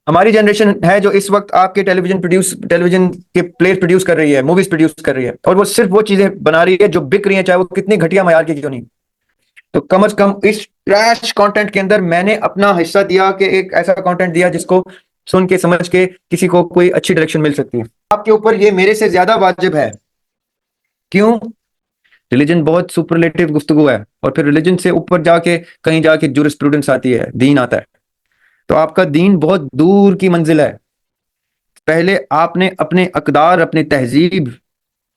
हमारी जनरेशन है जो इस वक्त आपके टेलीविजन के प्लेस प्रोड्यूस कर रही है, मूवीज प्रोड्यूस कर रही है, और वो सिर्फ वो चीजें बना रही है जो बिक रही है, चाहे वो कितनी घटिया मायार की क्यों नहीं। तो कम से कम इस ट्रैश कंटेंट के अंदर मैंने अपना हिस्सा दिया कि एक ऐसा कंटेंट दिया जिसको सुन के समझ के किसी को कोई अच्छी डायरेक्शन मिल सकती है। आपके ऊपर ये मेरे से ज्यादा वाजिब है। क्यों? रिलीजन बहुत सुपरलेटिव गुफ्तगू है, और फिर रिलीजन से ऊपर जाके कहीं जाके जूरिस्प्रूडेंस आती है, दीन आता है। तो आपका दीन बहुत दूर की मंजिल है। पहले आपने अपने अकदार, अपने तहजीब,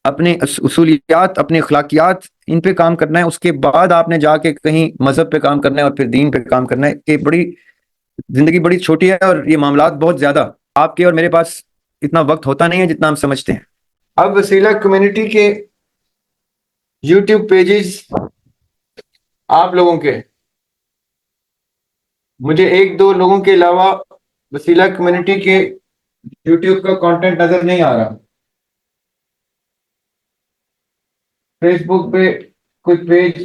अपने उसूलियात, अपने अखलाकियात, इन पे काम करना है। उसके बाद आपने जाके कहीं मजहब पे काम करना है और फिर दीन पे काम करना है। कि बड़ी जिंदगी बड़ी छोटी है और ये मामलात बहुत ज्यादा। आपके और मेरे पास इतना वक्त होता नहीं है जितना हम समझते हैं। अब वसीला कम्युनिटी के यूट्यूब पेजेस, आप लोगों के, मुझे एक दो लोगों के अलावा वसीला कम्युनिटी के यूट्यूब का कंटेंट नजर नहीं आ रहा। फेसबुक पे कोई पेज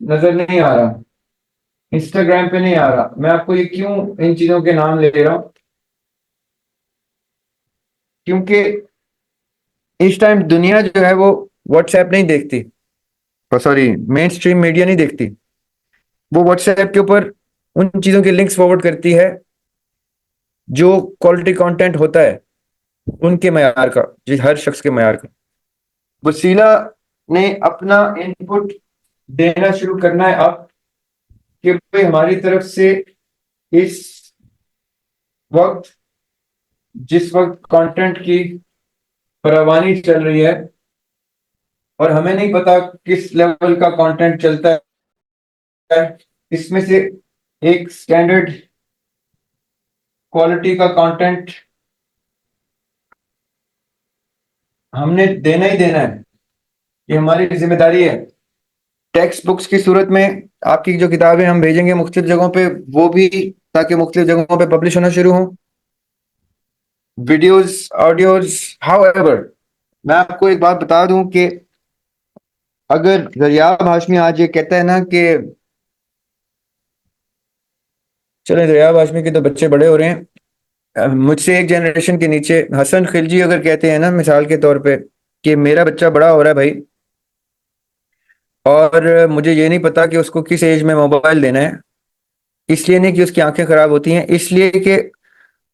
नजर नहीं आ रहा, इंस्टाग्राम पे नहीं आ रहा। मैं आपको ये क्यों इन चीजों के नाम ले रहा हूं? क्योंकि इस टाइम दुनिया जो है वो व्हाट्सएप नहीं देखती, सॉरी, मेन स्ट्रीम मीडिया नहीं देखती। वो व्हाट्सएप के ऊपर उन चीजों के लिंक्स फॉरवर्ड करती है जो क्वालिटी कंटेंट होता है उनके मयार का, जिस हर शख्स के मयार का। वसीला ने अपना इनपुट देना शुरू करना है अब, कि भाई हमारी तरफ से इस वक्त, जिस वक्त कंटेंट की फरावानी चल रही है, और हमें नहीं पता किस लेवल का कंटेंट चलता है, इसमें से एक स्टैंडर्ड क्वालिटी का कंटेंट हमने देना ही देना है। ये हमारी जिम्मेदारी है। टेक्स्ट बुक्स की सूरत में आपकी जो किताबें हम भेजेंगे मुख्तलिफ जगहों पे, वो भी ताकि मुख्तलिफ जगहों पे पब्लिश होना शुरू हो, वीडियोस, ऑडियोज, हाउएवर। मैं आपको एक बात बता दूं कि अगर दरियाब हाशमी आज ये कहता है ना कि चले, दरियाब हाशमी के तो बच्चे बड़े हो रहे हैं, मुझसे एक जनरेशन के नीचे हसन खिलजी अगर कहते हैं ना, मिसाल के तौर पे, कि मेरा बच्चा बड़ा हो रहा है भाई, और मुझे ये नहीं पता कि उसको किस एज में मोबाइल देना है, इसलिए नहीं कि उसकी आंखें खराब होती हैं, इसलिए कि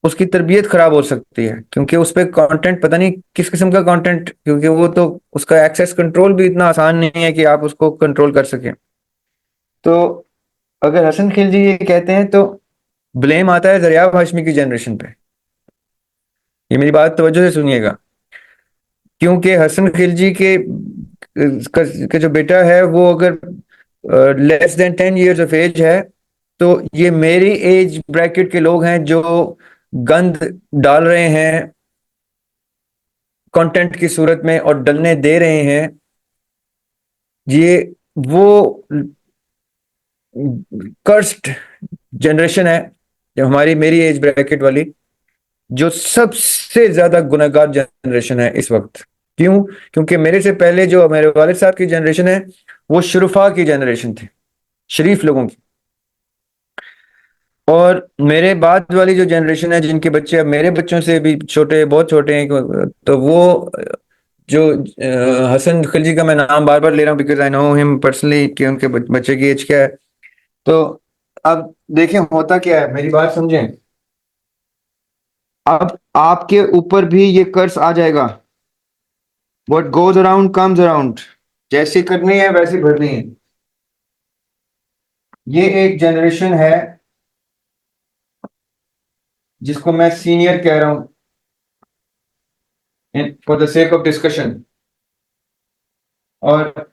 उसकी तरबियत खराब हो सकती है, क्योंकि उस पर कंटेंट पता नहीं किस किस्म का कंटेंट, क्योंकि वो तो उसका एक्सेस कंट्रोल भी इतना आसान नहीं है कि आप उसको कंट्रोल कर सकें। तो अगर हसन खिलजी ये कहते हैं तो ब्लेम आता है दरियाब हाशमी की जनरेशन पे। ये मेरी बात तवज्जो से सुनिएगा, क्योंकि हसन खिलजी के जो बेटा है वो अगर less than 10 years of age है, तो ये मेरी एज ब्रैकेट के लोग हैं जो गंद डाल रहे हैं कंटेंट की सूरत में और डलने दे रहे हैं। ये वो कर्स्ड जनरेशन है, जो हमारी मेरी एज ब्रैकेट वाली, जो सबसे ज्यादा गुनहगार जनरेशन है इस वक्त। क्यों? क्योंकि मेरे से पहले जो मेरे वालिद साहब की जनरेशन है, वो शुरफा की जनरेशन थी, शरीफ लोगों की। और मेरे बाद वाली जो जनरेशन है, जिनके बच्चे अब मेरे बच्चों से भी छोटे, बहुत छोटे हैं, तो वो जो हसन खिलजी का मैं नाम बार बार ले रहा हूँ because I know him personally, कि उनके बच्चे की एज क्या है। तो अब देखें होता क्या है, मेरी बात समझें। अब आपके ऊपर भी ये कर्ज आ जाएगा। What goes around comes around. जैसी करनी है वैसी भरनी है। ये एक जनरेशन है जिसको मैं सीनियर कह रहा हूं for the sake of discussion, और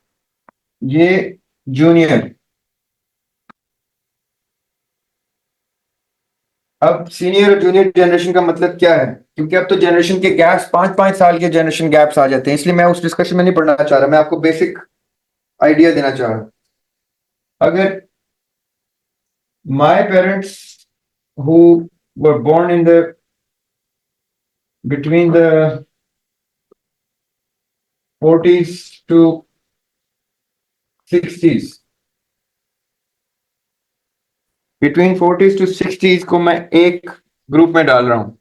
ये जूनियर। अब सीनियर और जूनियर जनरेशन का मतलब क्या है? क्योंकि अब तो जनरेशन के गैप्स, 5-5 साल के जनरेशन गैप्स आ जाते हैं, इसलिए मैं उस डिस्कशन में नहीं पढ़ना चाह रहा, मैं आपको बेसिक आइडिया देना चाह रहा हूं। अगर my parents who were born in the between the 40s to 60s, between 40s to 60s को मैं एक ग्रुप में डाल रहा हूं।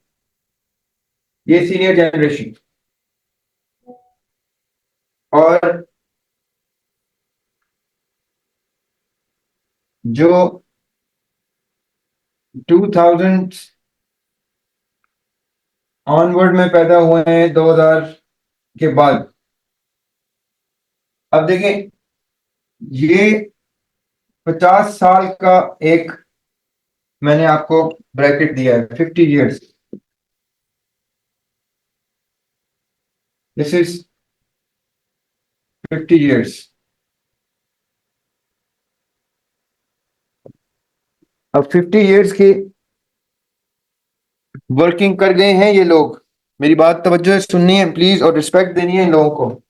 ये सीनियर जनरेशन और जो 2000 ऑनवर्ड में पैदा हुए हैं, 2000 के बाद। अब देखें, ये 50 साल का एक मैंने आपको ब्रैकेट दिया है, 50 years। This is 50 years। अब 50 years की वर्किंग कर गए हैं ये लोग। मेरी बात तवज्जो से सुननी है प्लीज, और रिस्पेक्ट देनी है इन लोगों को।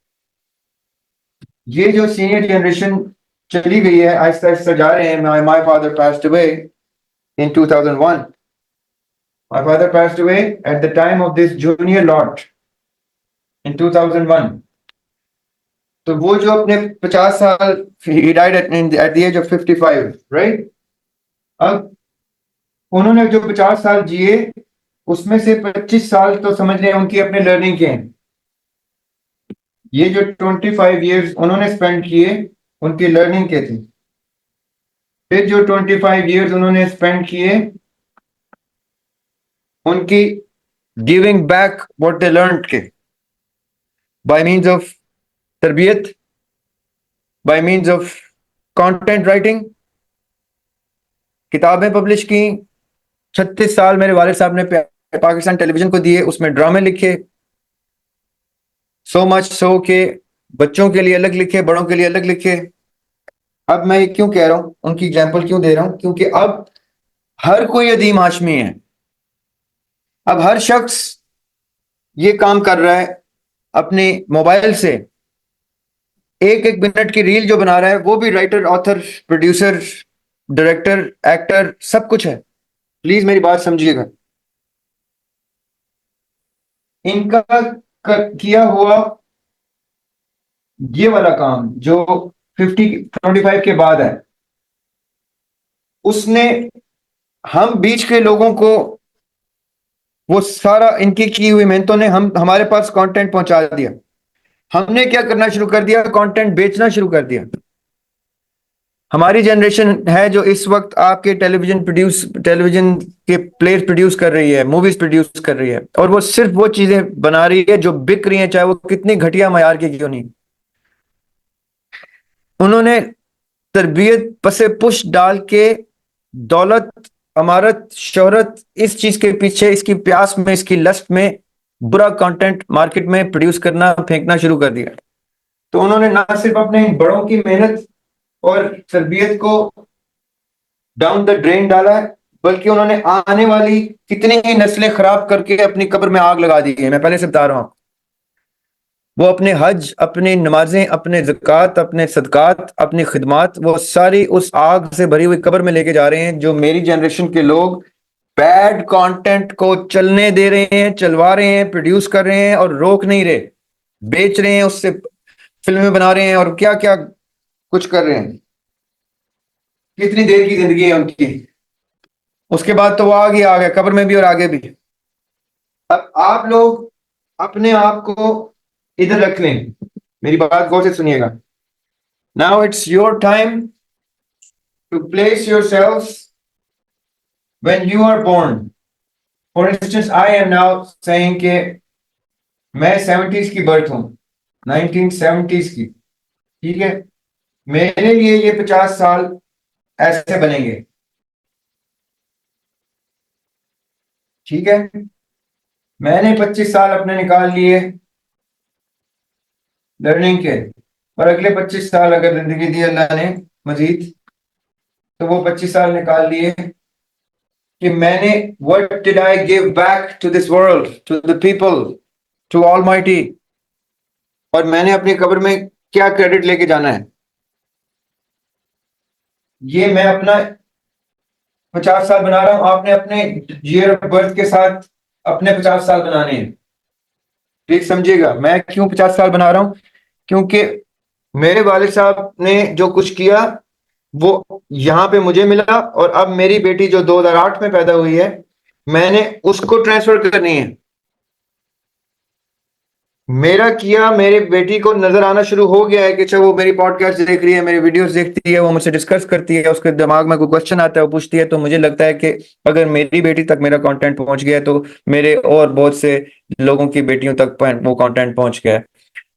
ये जो सीनियर जनरेशन चली गई है, आहिस्ता आहिस्ता जा रहे हैं। My father passed away in 2001। My father passed away at the time of this junior lot in 2001। तो वो जो अपने 50 साल, he died at the age of 55, right? अब उन्होंने जो 50 साल जिए, उसमें से 25 साल तो समझ लें उनकी अपने लर्निंग के हैं। ये जो 25 years उन्होंने स्पेंड किए, उनकी लर्निंग के थे। फिर जो 25 years उन्होंने स्पेंड किए, उनकी giving back what they learned के, बाय मीन्स ऑफ तरबियत, bye means of content writing, किताबें पब्लिश की। 36 साल मेरे वालिद साहब ने पाकिस्तान टेलीविजन को दिए, उसमें ड्रामे लिखे, सो मच सो के बच्चों के लिए अलग लिखे, बड़ों के लिए अलग लिखे। अब मैं ये क्यों कह रहा हूं, उनकी एग्जाम्पल क्यों दे रहा हूं? क्योंकि अब हर कोई अदीम हाशमी है। अब हर शख्स ये काम कर रहा है अपने मोबाइल से। एक एक मिनट की रील जो बना रहा है, वो भी writer, author, producer, director, actor, सब कुछ है। प्लीज मेरी बात समझिएगा। इनका किया हुआ ये वाला काम जो 25 के बाद है, उसने हम बीच के लोगों को, वो सारा इनकी की हुई मेहनतों ने हमारे पास कंटेंट पहुंचा दिया। हमने क्या करना शुरू कर दिया? कंटेंट बेचना शुरू कर दिया। हमारी जनरेशन है जो इस वक्त आपके टेलीविजन के प्लेस प्रोड्यूस कर रही है, मूवीज प्रोड्यूस कर रही है, और वो सिर्फ वो चीजें बना रही है जो बिक रही हैं, चाहे वो कितनी घटिया मयार की क्यों नहीं। उन्होंने तरबियत पसे पुश डाल के दौलत, अमारत, शोहरत, इस चीज के पीछे, इसकी प्यास में, इसकी लस्ट में बुरा कंटेंट मार्केट में प्रोड्यूस करना, फेंकना शुरू कर दिया। तो उन्होंने ना सिर्फ अपने बड़ों की मेहनत और तरबियत को डाउन द ड्रेन डाला है, बल्कि उन्होंने आने वाली कितनी ही नस्लें खराब करके अपनी कब्र में आग लगा दी है। मैं पहले से बता रहा हूं। वो अपने हज, अपनी नमाजें, अपने ज़कात, अपने सदकात, अपनी खिदमात, वो सारी उस आग से भरी हुई कब्र में लेके जा रहे हैं, जो मेरी जनरेशन के लोग बैड कंटेंट को चलने दे रहे हैं, चलवा रहे हैं, प्रोड्यूस कर रहे हैं और रोक नहीं रहे, बेच रहे हैं, उससे फिल्में बना रहे हैं और क्या क्या कुछ कर रहे हैं। कितनी देर की जिंदगी है उनकी, उसके बाद तो वो आगे आ गए कब्र में भी और आगे भी। अब आप लोग अपने आप को इधर रख लें, मेरी बात गौर से सुनिएगा। Now it's your time to place yourself when you are born. For instance, I am now saying कि मैं 70s की बर्थ हूं, 1970s की, ठीक है। मेरे लिए ये 50 साल ऐसे बनेंगे, ठीक है। मैंने 25 साल अपने निकाल लिए लर्निंग के, और अगले 25 साल अगर जिंदगी दी अल्लाह ने मजीद, तो वो 25 साल निकाल लिए कि मैंने what did I give back to this world, to the people, to almighty, और मैंने अपनी कब्र में क्या क्रेडिट लेके जाना है। ये मैं अपना 50 साल बना रहा हूं, आपने अपने ईयर ऑफ बर्थ के साथ अपने 50 साल बनाने हैं। प्लीज समझिएगा, मैं क्यों 50 साल बना रहा हूं? क्योंकि मेरे वालिद साहब ने जो कुछ किया वो यहां पे मुझे मिला, और अब मेरी बेटी जो 2008 में पैदा हुई है, मैंने उसको ट्रांसफर करनी है। मेरा किया मेरे बेटी को नजर आना शुरू हो गया है कि अच्छा वो मेरी पॉडकास्ट देख रही है, मेरी वीडियोस देखती है, वो मुझसे डिस्कस करती है, उसके दिमाग में कोई क्वेश्चन आता है वो पूछती है, तो मुझे लगता है कि अगर मेरी बेटी तक मेरा कंटेंट पहुंच गया है तो मेरे और बहुत से लोगों की बेटियों तक वो कंटेंट पहुंच गया है।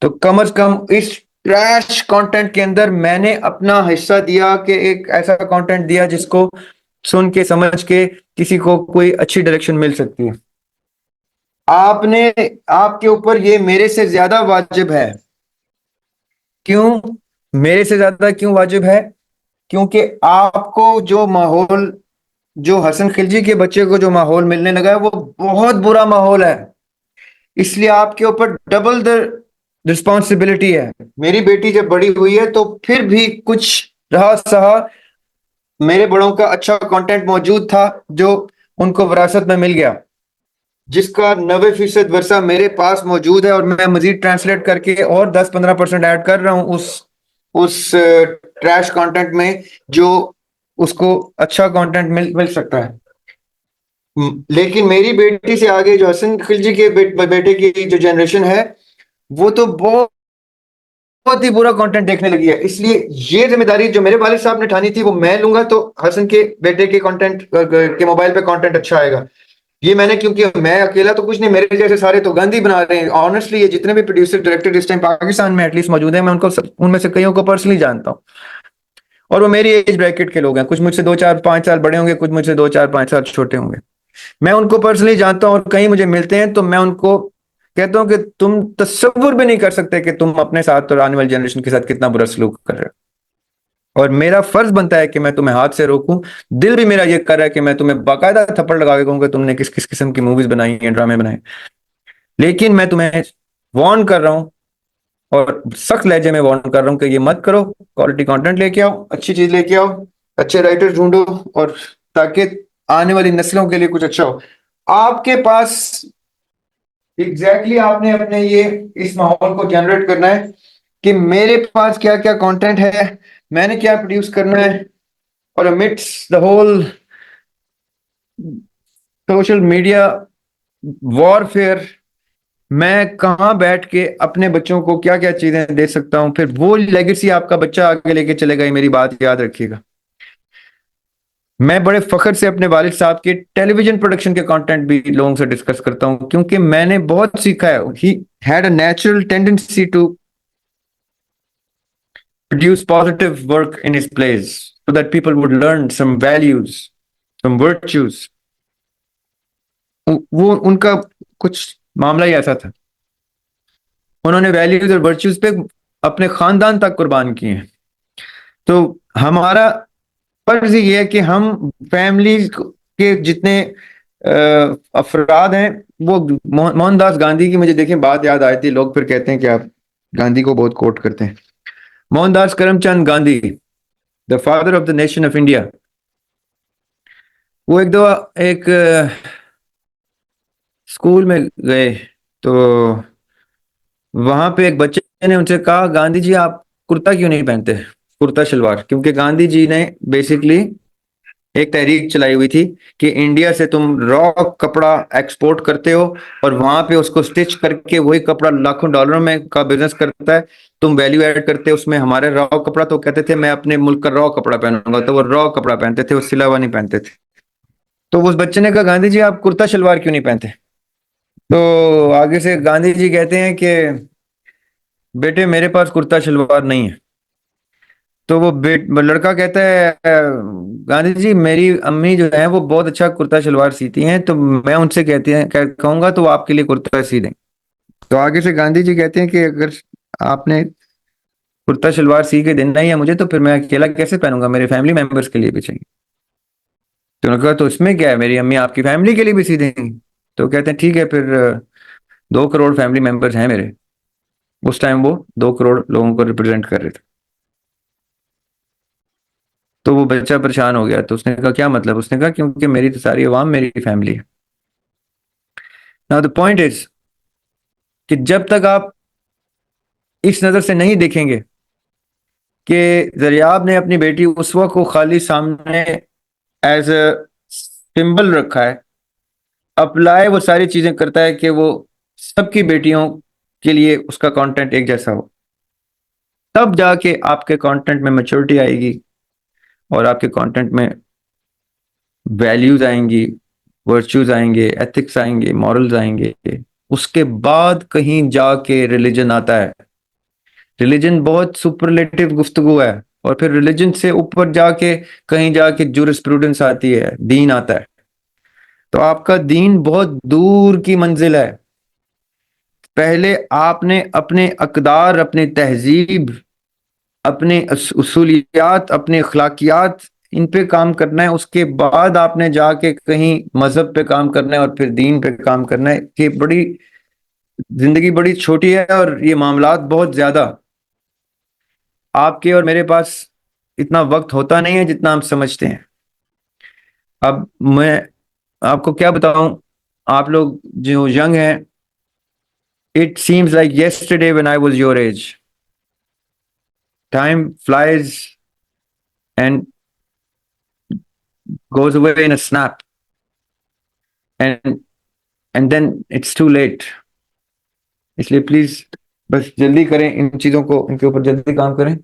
तो कम से कम इस ट्रैश कंटेंट के अंदर मैंने अपना हिस्सा दिया कि एक ऐसा कंटेंट दिया जिसको सुन के समझ के किसी को कोई अच्छी डायरेक्शन मिल सकती है। आपने आपके ऊपर ये मेरे से ज्यादा वाजिब है। क्यों? मेरे से ज्यादा क्यों वाजिब है? क्योंकि आपको जो माहौल, जो हसन खिलजी के बच्चे को जो माहौल मिलने लगा है वो बहुत बुरा माहौल है। इसलिए आपके ऊपर डबल द रिस्पॉन्सिबिलिटी है। मेरी बेटी जब बड़ी हुई है तो फिर भी कुछ रहा सहा मेरे बड़ों का अच्छा कंटेंट मौजूद था जो उनको विरासत में मिल गया, जिसका 90% वर्षा मेरे पास मौजूद है, और मैं मजीद ट्रांसलेट करके और 10-15% ऐड कर रहा हूँ उस ट्रैश कंटेंट में जो उसको अच्छा कंटेंट मिल सकता है। लेकिन मेरी बेटी से आगे जो हसन खिलजी के बेटे की जो जनरेशन है वो तो बहुत बहुत ही बुरा कंटेंट देखने लगी है। इसलिए ये जिम्मेदारी जो मेरे वालिद साहब ने ठानी थी वो मैं लूंगा, तो हसन के बेटे के कंटेंट के मोबाइल पे कंटेंट अच्छा आएगा। ये मैंने, क्योंकि मैं अकेला तो कुछ नहीं, मेरे जैसे सारे तो गांधी बना रहे हैं। ऑनेस्टली ये जितने भी प्रोड्यूसर डायरेक्टर इस टाइम पाकिस्तान में एटलीस्ट मौजूद है, मैं उनको उनमें से कईयों को पर्सनली जानता हूँ, और वो मेरी एज ब्रैकेट के लोग हैं। कुछ मुझसे 2-4-5 साल बड़े होंगे, कुछ मुझसे 2-4-5 साल छोटे होंगे। मैं उनको पर्सनली जानता हूँ, और कहीं मुझे मिलते हैं तो मैं उनको कहता हूँ कि तुम तस्वुर भी नहीं कर सकते कि तुम अपने साथ और आने वाली जनरेशन के साथ कितना बुरा सलूक कर रहे हो, और मेरा फर्ज बनता है कि मैं तुम्हें हाथ से रोकूं। दिल भी मेरा ये कर रहा है कि मैं तुम्हें बाकायदा थप्पड़ लगा के कहूंगा तुमने किस किस किस्म की मूवीज बनाई हैं, ड्रामे बनाए। लेकिन मैं तुम्हें वार्न कर रहा हूं, और सख्त लहजे में वार्न कर रहा हूं कि ये मत करो। क्वालिटी कंटेंट लेके आओ, अच्छी चीज लेके आओ, अच्छे राइटर ढूंढो, और ताकि आने वाली नस्लों के लिए कुछ अच्छा हो। आपके पास एग्जैक्टली आपने अपने ये इस माहौल को जनरेट करना है कि मेरे पास क्या क्या कंटेंट है, मैंने क्या प्रोड्यूस करना है, और amidst the whole social media warfare मैं कहाँ बैठ के अपने बच्चों को क्या क्या चीजें दे सकता हूँ, फिर वो लेगेसी आपका बच्चा आगे लेके चलेगा। ये मेरी बात याद रखिएगा। मैं बड़े फख्र से अपने वालिद साहब के टेलीविजन प्रोडक्शन के कंटेंट भी लोगों से डिस्कस करता हूँ, क्योंकि मैंने बहुत सीखा है। He had a natural tendency to produce positive work in his plays so that people would learn some values, some virtues. वो उनका कुछ मामला ही ऐसा था, उन्होंने वैल्यूज और वर्च्यूज पे अपने खानदान तक कुर्बान किए हैं। तो हमारा फर्ज ये है कि हम फैमिली के जितने अफराद हैं, वो मोहनदास गांधी की मुझे देखें बात याद आई थी। लोग फिर कहते हैं कि आप गांधी को बहुत कोट करते हैं। Mohandas Karamchand Gandhi, the father of the nation of India, वो एक दो एक स्कूल में गए तो वहां पे एक बच्चे ने उनसे कहा, गांधी जी आप कुर्ता क्यों नहीं पहनते, कुर्ता शलवार? क्योंकि गांधी जी ने बेसिकली एक तहरीक चलाई हुई थी कि इंडिया से तुम रॉ कपड़ा एक्सपोर्ट करते हो, और वहां पे उसको स्टिच करके वही कपड़ा लाखों डॉलरों में का बिजनेस करता है, तुम वैल्यू ऐड करते हो उसमें हमारे रॉ कपड़ा। तो कहते थे मैं अपने मुल्क का रॉ कपड़ा पहनूंगा, तो वो रॉ कपड़ा पहनते थे, वो सिला हुआ नहीं पहनते थे। तो उस बच्चे ने कहा, गांधी जी आप कुर्ता शलवार क्यों नहीं पहनते? तो आगे से गांधी जी कहते हैं कि बेटे मेरे पास कुर्ता शलवार नहीं है। तो वो लड़का कहता है, गांधी जी मेरी अम्मी जो है वो बहुत अच्छा कुर्ता शलवार सीती हैं, तो मैं उनसे कहते हैं कहूंगा तो वो आपके लिए कुर्ता सी दें। तो आगे से गांधी जी कहते हैं कि अगर आपने कुर्ता शलवार सी के देना ही है मुझे, तो फिर मैं अकेला कैसे पहनूंगा, मेरे फैमिली मेंबर्स के लिए भी चाहिए। तो उन्होंने कहा तो इसमें क्या है, मेरी अम्मी आपकी फैमिली के लिए भी सी देंगी। तो कहते हैं ठीक है फिर 2 करोड़ फैमिली मेंबर्स हैं मेरे। उस टाइम वो 2 करोड़ लोगों को रिप्रेजेंट कर रहे थे। तो वो बच्चा परेशान हो गया, तो उसने कहा क्या मतलब? उसने कहा क्योंकि मेरी तो सारी अवाम मेरी फैमिली है। नाउ द पॉइंट इज कि जब तक आप इस नजर से नहीं देखेंगे कि दरियाब ने अपनी बेटी उसवा को खाली सामने एज अ सिंबल रखा है, अप्लाई वो सारी चीजें करता है कि वो सबकी बेटियों के लिए उसका कंटेंट एक जैसा हो। तब जाके आपके कंटेंट में मैच्योरिटी आएगी और आपके कंटेंट में वैल्यूज आएंगी, वर्च्यूज आएंगे, एथिक्स आएंगे, मॉरल्स आएंगे। उसके बाद कहीं जाके रिलीजन आता है। रिलीजन बहुत सुपरलेटिव गुफ्तगू है। और फिर रिलीजन से ऊपर जाके कहीं जाके जूरिस्प्रूडेंस आती है, दीन आता है। तो आपका दीन बहुत दूर की मंजिल है। पहले आपने अपने अकदार, अपनी तहजीब, अपने उसूलियात, अपने अखलाकियात, इन पे काम करना है। उसके बाद आपने जाके कहीं मजहब पे काम करना है और फिर दीन पे काम करना है। कि बड़ी जिंदगी बड़ी छोटी है और ये मामलात बहुत ज्यादा। आपके और मेरे पास इतना वक्त होता नहीं है जितना हम समझते हैं। अब मैं आपको क्या बताऊं, आप लोग जो यंग हैं, it seems like yesterday when I was your age. Time flies and goes away in a snap, and then it's too late. इसलिए प्लीज बस जल्दी करें इन चीजों को, इनके ऊपर जल्दी काम करें।